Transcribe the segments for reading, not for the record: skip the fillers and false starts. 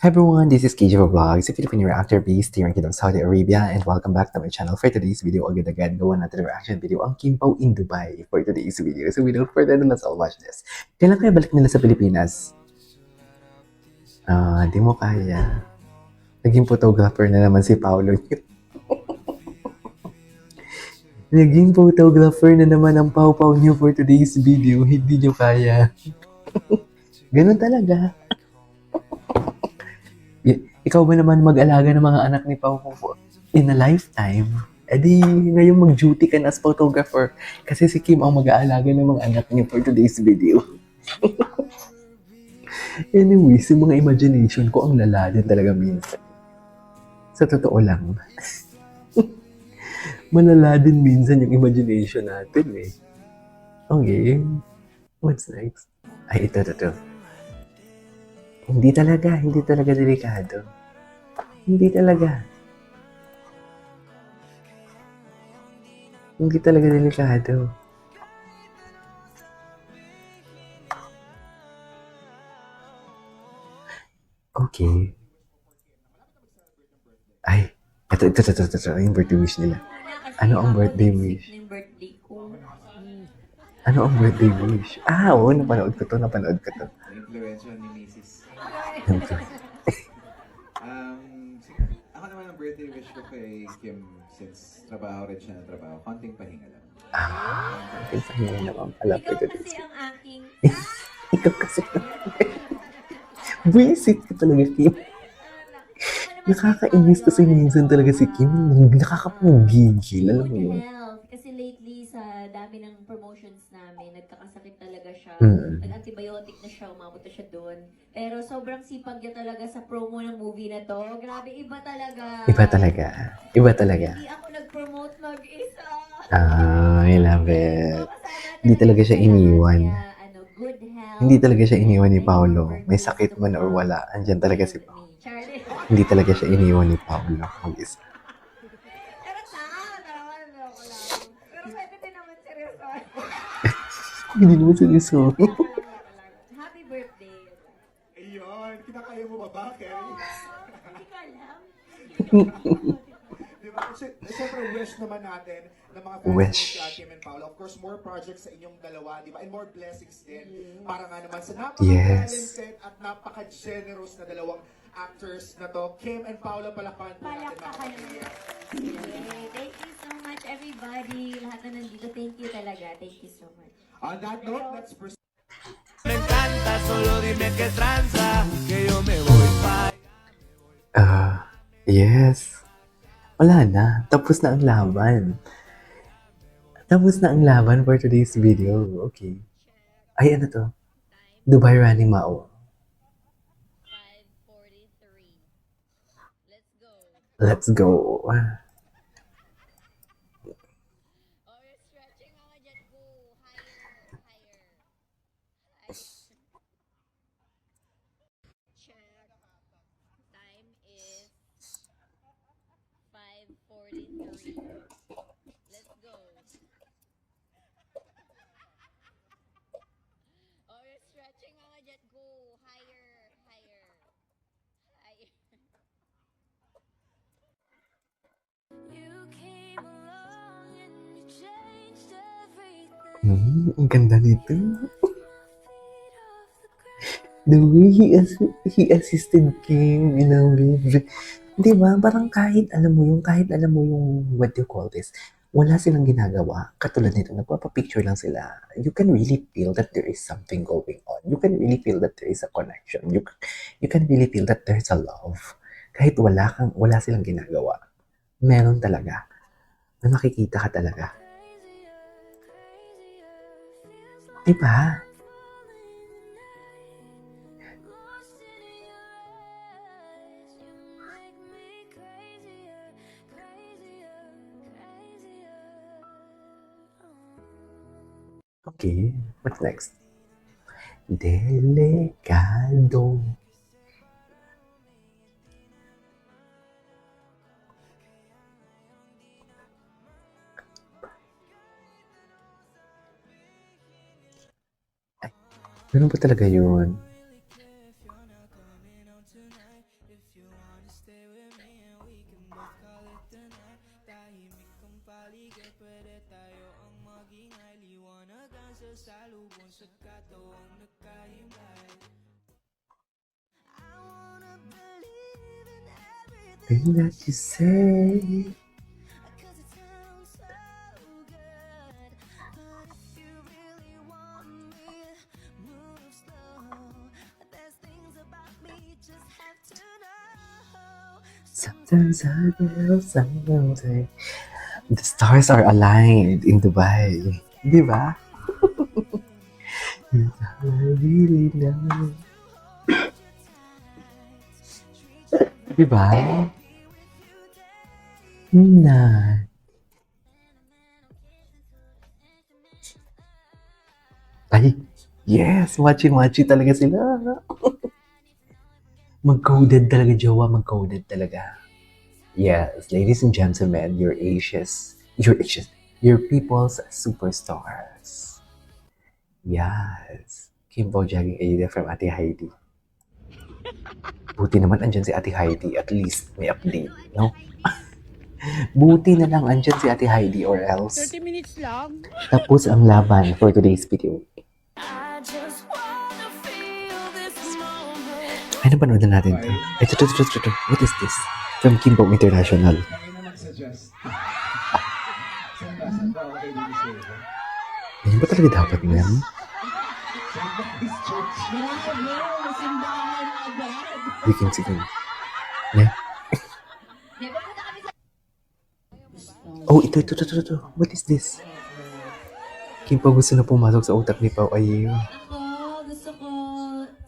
Hi everyone, this is KJ Vlogs, a Filipino reactor based here in Kingdom Saudi Arabia, and welcome back to my channel. For today's video, agad-agad gawa natin reaction video ang Kim Pao in Dubai for today's video. So without further ado, let's all watch this. Kailan kaya balik nila sa Pilipinas? Di mo kaya. Naging photographer na naman si Paolo. Naging photographer na naman ang Pao niyo for today's video. Hindi niyo kaya. Ganun talaga. Ikaw ba naman mag-alaga ng mga anak ni Pao in a lifetime? Eh di, ngayon mag-duty ka na as photographer kasi si Kim ang mag-aalaga ng mga anak niya for today's video. Anyways, yung mga imagination ko ang lala din talaga minsan. Sa totoo lang. Malala din minsan yung imagination natin eh. Okay. What's next? Ay, ito. Hindi talaga delikado. Hindi talaga delikado. Okay. Ay, ito, yung birthday wish nila. Ano ang birthday wish? Ano ang birthday wish? Oo, napanood ko to. Influensya ni Mrs. Ako naman ang birthday wish ko kay Kim since trabaho rin siya ng trabaho. Konting pahinga lang. Konting pahinga naman pala. Ikaw kasi ang aking... Ikaw kasi. Visit ka talaga, Kim. Nakakainis kasi minsan talaga si Kim. Nakakapugigil. Alam mo yun? Kasi lately sa dami ng promotions namin, nagkakasakit talaga siya. Mm. Nag-antibiotic na siya, umabot na siya doon. Pero sobrang sipag niya talaga sa promo ng movie na to. Grabe, iba talaga. Iba talaga. Hindi ako nag-promote mag-isa. I love it. Hindi talaga siya iniwan. Good health. Hindi talaga siya iniwan ni Paolo. May sakit man or wala, andyan talaga si Paolo. Hindi talaga siya iniwan ni Paolo mag-isa. Pero pwede din naman seryoso. Hindi naman seryoso. Happy birthday. Ayun, kinakaya mo ba ba, Kerry? Hindi ko alam. Diba? Siyempre, wish naman natin ng mga Wish. fans ni Kim and Paolo. Of course, more projects sa inyong dalawa, di ba? And more blessings din. Para nga naman sa napaka-talented at napaka-generous na dalawang actors na to. Kim and Paolo, palakpakan po natin mga kapatid. Thank you so much, everybody. Lahat na nandito, thank you talaga. Thank you so much. On that note, let's proceed. Me encanta, solo dime qué tranza, que yo me voy pa. Yes. Wala na. Tapos na ang laban. For today's video. Okay. Ay, ano to? Dubai Running Mao. 5:43. Let's go. Stretching mga dyan ko. Higher. Check. Time is 5:43. Let's go. Stretching mga dyan ko. Higher. You came along and you changed everything. Ang ganda nito. The way he assisted Kim in a way. Diba? Parang kahit alam mo yung, what do you call this? Wala silang ginagawa. Katulad nito, nagpapapicture lang sila. You can really feel that there is something going on. You can really feel that there is a connection. You can really feel that there's a love. Kahit wala silang ginagawa. Meron talaga. May makikita ka talaga. Diba? Okay, what's next? Delikado. Ay, ganun pa talaga yun. sasalubong sa kataong nagkahimlay. Thing that you say. Sometimes I feel something. The stars are aligned in Dubai. Di ba? I really know. Di ba? Na. Ay, yes! Machi-machi talaga sila. Mag-coded talaga, jowa. Mag-coded talaga. Yes, ladies and gentlemen, your people's superstars. Yes. Kimbo jogging Ada from Ate Heidi. Buti naman andyan si Ate Heidi. At least may update, no? Buti na lang andyan si Ate Heidi or else. 30 minutes lang. Tapos ang laban for today's video. Ay, napanood na natin to. Ay, ito. What is this? From Kimbo International. Kami na nag-suggest. Saan ba okay dito sa iyo? Ayun ba talaga dapat, ma'am? Saan ba is church? Simbahan agad. Sige. Ne? Oh, ito. What is this? Kimbo gusto na pumasok sa utak ni Pao. Ay, Ako, gusto ko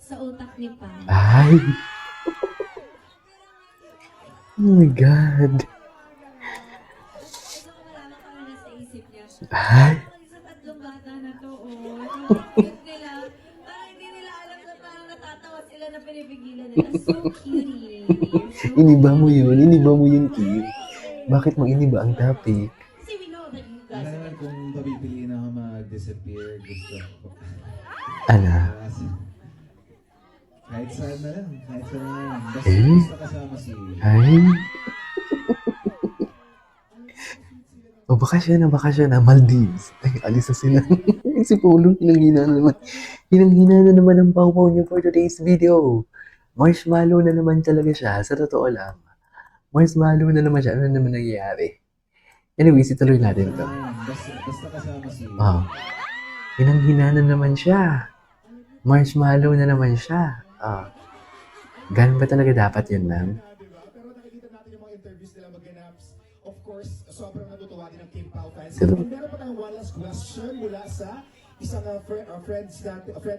sa utak ni Pa. ay. Oh my God. Gusto ko malaman kung ano nasa isip niya. Ay. Sa tatlong bata na to, oh. Cute nila. Parang hindi nila alam na parang natatawa sila na pinipigilan nila. So cutie. Iniba mo yun, Kim. Bakit mo iniba ang topic? Kasi we know that you Ano guys naman kung papipiliin ako mag-disappear, gusto ko. Ano? Kahit saan na lang. Basta Eh? basta kasama si... Ay. O bakasyon na, Maldives. Ay, alis na sila. Si Polo, hinanghina na naman ang pawpaw niya for today's video. Marshmallow na naman talaga siya, sa totoo lang. Marshmallow na naman siya, ano naman nangyayari? Anyways, ituloy natin to. Basta kasama si... Hinanghina na naman siya. Marshmallow na naman siya. Ganun ba talaga dapat yun, ma'am? Diba? Pero nakikita natin yung mga interviews nila mag-ganap. Of course, sobrang natutuwa din ang Kim Pao fans. Diba? And meron pa tayong one last question mula sa isang friend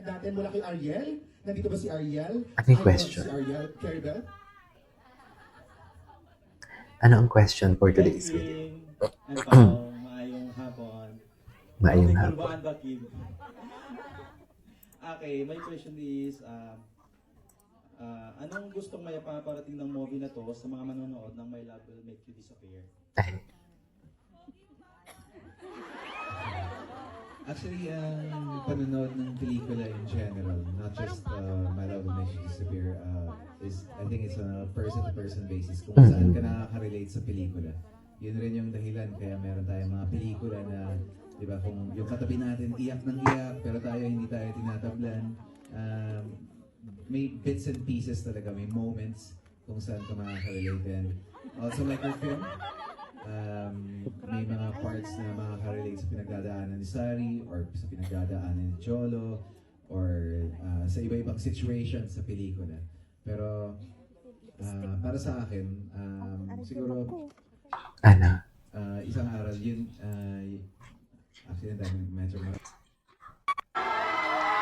natin mula kay Ariel. Nandito ba si Ariel? Ano yung question? Si Ariel, Caribel? Ano ang question for today's video? Maayong hapon. Maayong Okay, hapon. kulbaan ba, Kim? Okay, my question is, anong gustong may paparating ng movie na to sa mga manonood ng My Love Will Make You Disappear? Ay, Actually, ang panonood ng pelikula in general, not just My Love Will Make You Disappear, I think it's on a person-to-person basis kung saan ka nakaka-relate sa pelikula. Yun rin yung dahilan kaya meron tayong mga pelikula na, di ba, kung yung katabi natin iyak ng iyak, pero tayo hindi tayo tinatablan. May bits and pieces talaga, may moments kung saan ka makaka-relate. And also like your film, may mga parts na makaka-relate sa pinagdadaanan ni Sari or sa pinagdadaanan ni Cholo or sa iba-ibang situation sa pelikula. Pero para sa akin, siguro ano? isang aral yun, actually ang dami medyo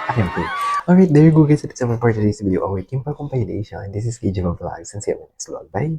Ayun po. Alright, there you go guys. It's a for today's video. Away, Kim Pa Compilation. This is KJ Vlogs and see you in the next vlog. Bye!